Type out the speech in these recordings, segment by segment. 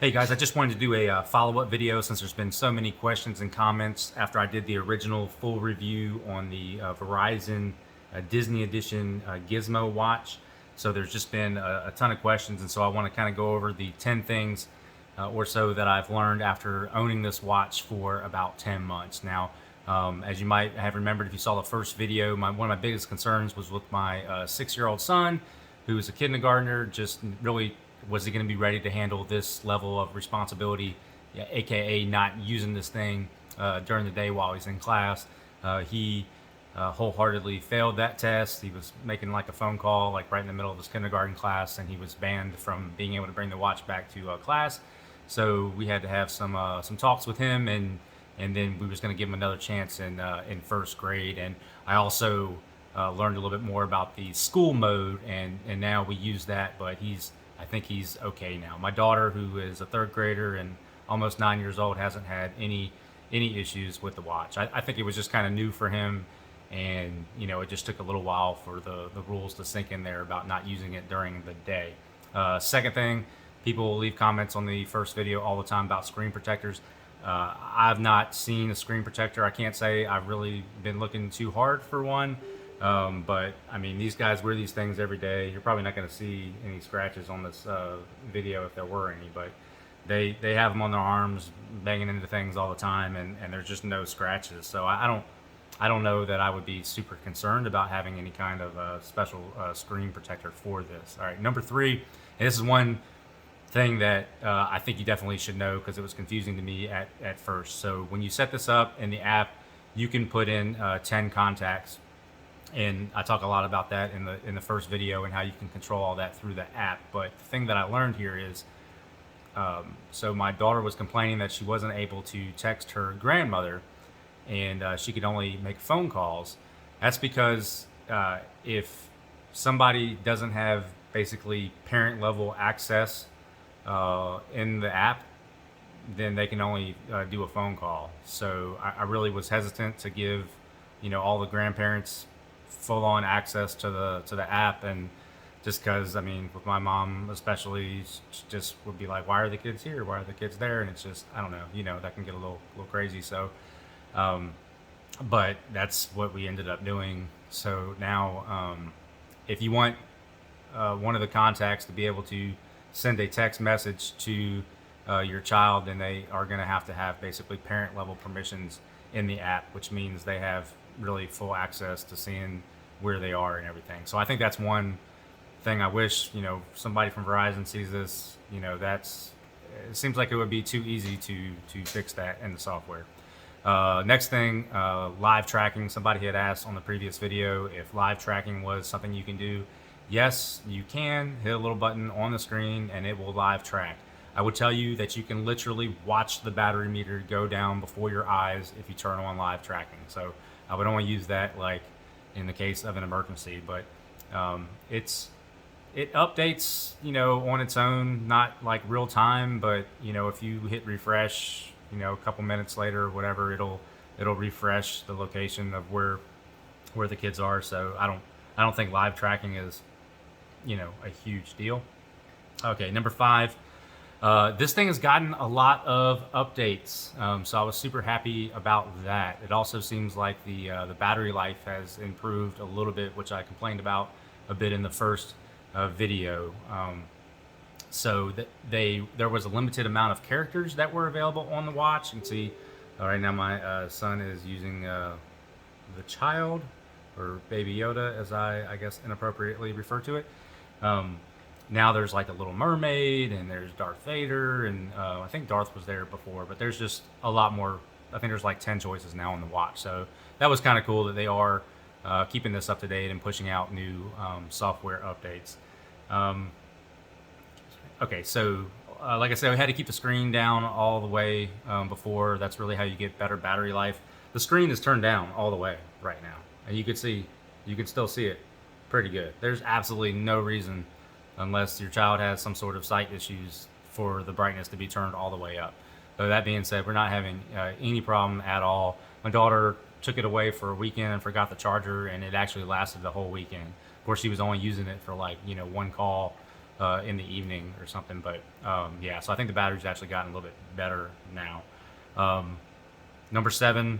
Hey guys, I just wanted to do a follow-up video since there's been so many questions and comments after I did the original full review on the Verizon Disney Edition Gizmo watch. So there's just been a ton of questions, and so I want to kind of go over the 10 things or so that I've learned after owning this watch for about 10 months. Now, as you might have remembered if you saw the first video, one of my biggest concerns was with my 6-year-old son, who is a kindergartner. Just really, was he going to be ready to handle this level of responsibility, yeah, aka not using this thing during the day while he's in class. He wholeheartedly failed that test. He was making like a phone call like right in the middle of his kindergarten class, and he was banned from being able to bring the watch back to class. So we had to have some talks with him, and then we was going to give him another chance in first grade. And I also learned a little bit more about the school mode, and now we use that. But I think he's okay now. My daughter, who is a third grader and almost 9 years old, hasn't had any issues with the watch. I think it was just kind of new for him, and it just took a little while for the rules to sink in there about not using it during the day. Second thing, people will leave comments on the first video all the time about screen protectors. I've not seen a screen protector. I can't say I've really been looking too hard for one. But I mean, these guys wear these things every day. You're probably not going to see any scratches on this video if there were any, but they have them on their arms, banging into things all the time, and there's just no scratches. So I don't know that I would be super concerned about having any kind of special screen protector for this. All right, number three, and this is one thing that I think you definitely should know because it was confusing to me at first. So when you set this up in the app, you can put in 10 contacts, and I talk a lot about that in the first video and how you can control all that through the app. But the thing that I learned here is, so my daughter was complaining that she wasn't able to text her grandmother, and she could only make phone calls. That's because if somebody doesn't have basically parent level access in the app, then they can only do a phone call. So I really was hesitant to give all the grandparents full on access to the app, and just because, I mean, with my mom especially, she just would be like, why are the kids here, why are the kids there? And it's just, I don't know, that can get a little crazy. So but that's what we ended up doing. So now if you want one of the contacts to be able to send a text message to your child, then they are going to have basically parent level permissions in the app, which means they have really full access to seeing where they are and everything. So I think that's one thing I wish somebody from Verizon sees this. It seems like it would be too easy to fix that in the software. Next thing, live tracking. Somebody had asked on the previous video if live tracking was something you can do. Yes, you can. Hit a little button on the screen and it will live track. I would tell you that you can literally watch the battery meter go down before your eyes if you turn on live tracking. So I would only use that like in the case of an emergency, but it updates on its own, not like real time, but if you hit refresh a couple minutes later or whatever, it'll refresh the location of where the kids are. So I don't think live tracking is a huge deal. Okay, number five. This thing has gotten a lot of updates, so I was super happy about that. It also seems like the battery life has improved a little bit, which I complained about a bit in the first video. So there was a limited amount of characters that were available on the watch. You can see right now my son is using the child, or Baby Yoda, as I guess inappropriately refer to it. Now there's like a Little Mermaid, and there's Darth Vader, and I think Darth was there before, but there's just a lot more. I think there's like 10 choices now on the watch. So that was kind of cool that they are keeping this up to date and pushing out new software updates. Okay, so like I said, we had to keep the screen down all the way before. That's really how you get better battery life. The screen is turned down all the way right now, and you can still see it pretty good. There's absolutely no reason, unless your child has some sort of sight issues, for the brightness to be turned all the way up. So that being said, we're not having any problem at all. My daughter took it away for a weekend and forgot the charger, and it actually lasted the whole weekend. Of course, she was only using it for like one call in the evening or something. But yeah, so I think the battery's actually gotten a little bit better now. Number 7,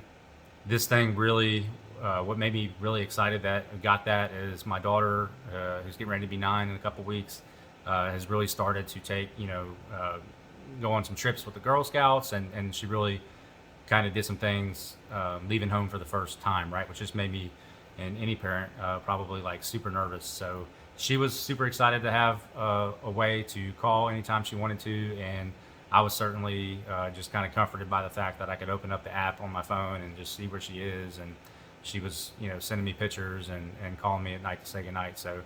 this thing really, what made me really excited that I got that is my daughter, who's getting ready to be 9 in a couple weeks, has really started to take, go on some trips with the Girl Scouts, and she really kind of did some things leaving home for the first time, right? Which just made me and any parent probably like super nervous. So she was super excited to have a way to call anytime she wanted to, and I was certainly just kind of comforted by the fact that I could open up the app on my phone and just see where she is. And she was, sending me pictures and calling me at night to say goodnight. So,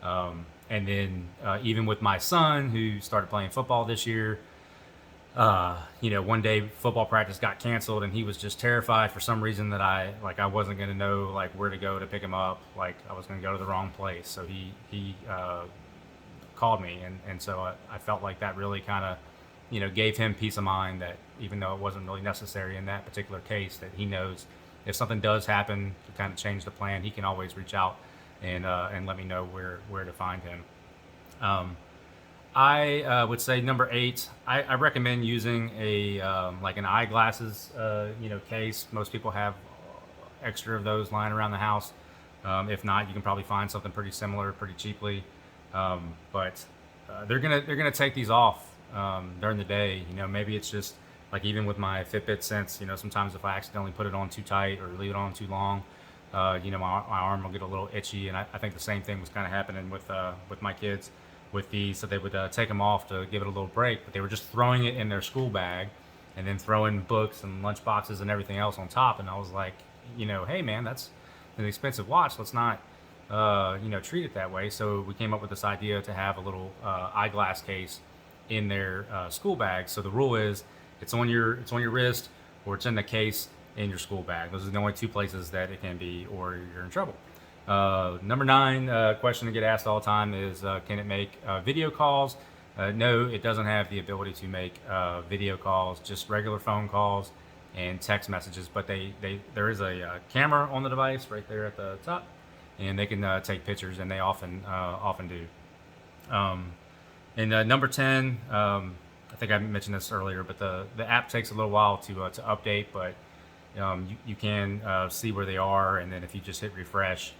and then even with my son who started playing football this year, one day football practice got canceled and he was just terrified for some reason that I wasn't going to know like where to go to pick him up. Like I was going to go to the wrong place. So he called me. And so I felt like that really kind of, gave him peace of mind that even though it wasn't really necessary in that particular case, that he knows if something does happen to kind of change the plan, he can always reach out and let me know where to find him. I would say number 8. I recommend using a like an eyeglasses case. Most people have extra of those lying around the house. If not, you can probably find something pretty similar, pretty cheaply. But they're gonna take these off during the day. Maybe it's just like even with my Fitbit Sense. Sometimes if I accidentally put it on too tight or leave it on too long, my arm will get a little itchy. And I think the same thing was kind of happening with my kids with these. So they would take them off to give it a little break, but they were just throwing it in their school bag and then throwing books and lunch boxes and everything else on top. And I was like, hey man, that's an expensive watch. Let's not, treat it that way. So we came up with this idea to have a little eyeglass case in their school bag. So the rule is it's on your wrist or it's in the case in your school bag. Those are the only 2 places that it can be, or you're in trouble. Number 9 question to get asked all the time is, can it make video calls? No, it doesn't have the ability to make video calls, just regular phone calls and text messages. But there is a camera on the device right there at the top, and they can take pictures, and they often do. And number 10, I think I mentioned this earlier, but the app takes a little while to update, but you can see where they are, and then if you just hit refresh,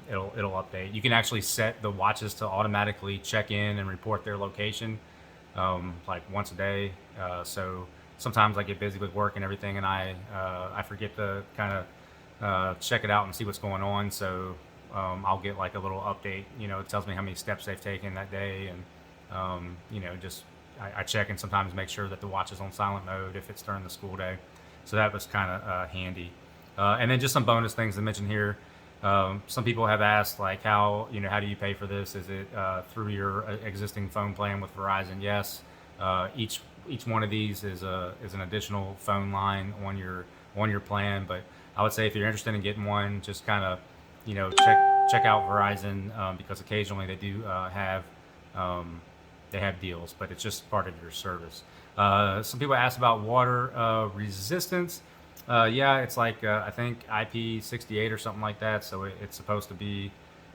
it'll update. You can actually set the watches to automatically check in and report their location like once a day. So sometimes I get busy with work and everything, and I forget to kind of check it out and see what's going on. So I'll get like a little update. It tells me how many steps they've taken that day, and just I check and sometimes make sure that the watch is on silent mode if it's during the school day. So that was kind of handy. And then just some bonus things to mention here. Some people have asked like how do you pay for this? Is it through your existing phone plan with Verizon? Yes. Each one of these is an additional phone line on your plan. But I would say if you're interested in getting one, just kind of check out Verizon because occasionally they do have deals, but it's just part of your service. Some people ask about water resistance. Yeah, it's like I think IP68 or something like that. So it's supposed to be,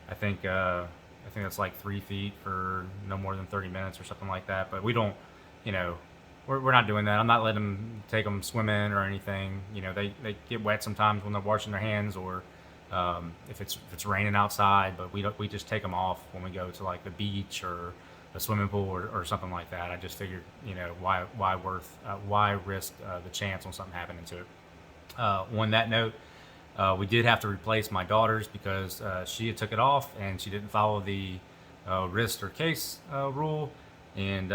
I think it's like 3 feet for no more than 30 minutes or something like that. But we don't, we're not doing that. I'm not letting them take them swimming or anything. They get wet sometimes when they're washing their hands, or if it's raining outside. But we just take them off when we go to like the beach or a swimming pool or something like that. I just figured, why risk the chance on something happening to it. On that note, we did have to replace my daughter's because she had took it off and she didn't follow the wrist or case rule, and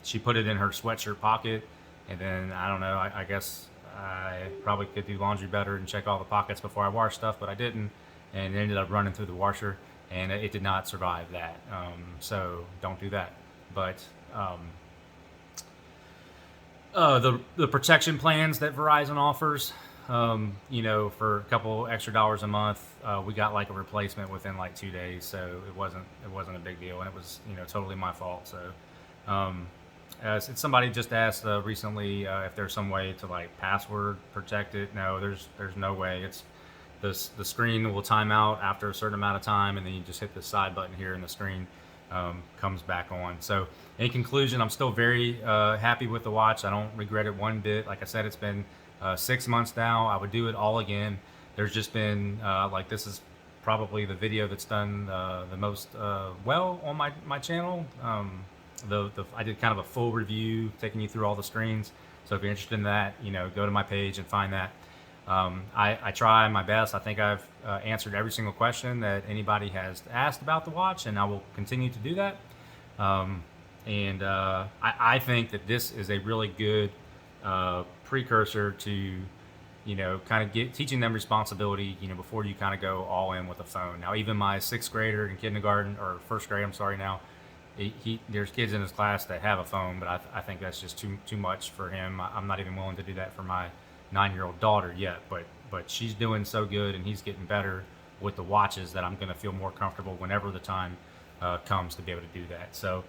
she put it in her sweatshirt pocket. And then I don't know, I guess I probably could do laundry better and check all the pockets before I wash stuff, but I didn't, and it ended up running through the washer, and it did not survive that. So don't do that. But the protection plans that Verizon offers, for a couple extra dollars a month, we got like a replacement within like 2 days. So it wasn't a big deal, and it was totally my fault. So somebody just asked recently if there's some way to like password protect it. No, there's no way. It's the screen will time out after a certain amount of time, and then you just hit the side button here in the screen, comes back on. So in conclusion, I'm still very happy with the watch. I don't regret it one bit. Like I said, it's been 6 months now. I would do it all again. There's just been like, this is probably the video that's done the most well on my channel. I did kind of a full review taking you through all the screens. So if you're interested in that, go to my page and find that. I try my best. I think I've answered every single question that anybody has asked about the watch, and I will continue to do that. I think that this is a really good precursor to, kind of teaching them responsibility, before you kind of go all in with a phone. Now, even my 6th grader in kindergarten, or 1st grade, I'm sorry now, there's kids in his class that have a phone, but I think that's just too much for him. I'm not even willing to do that for my 9-year-old daughter yet, but she's doing so good, and he's getting better with the watches, that I'm going to feel more comfortable whenever the time comes to be able to do that. So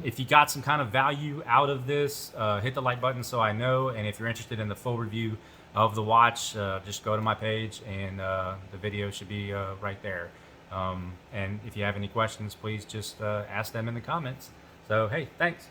if you got some kind of value out of this, hit the like button so I know. And if you're interested in the full review of the watch, just go to my page, and the video should be right there. And if you have any questions, please just ask them in the comments. So hey, thanks.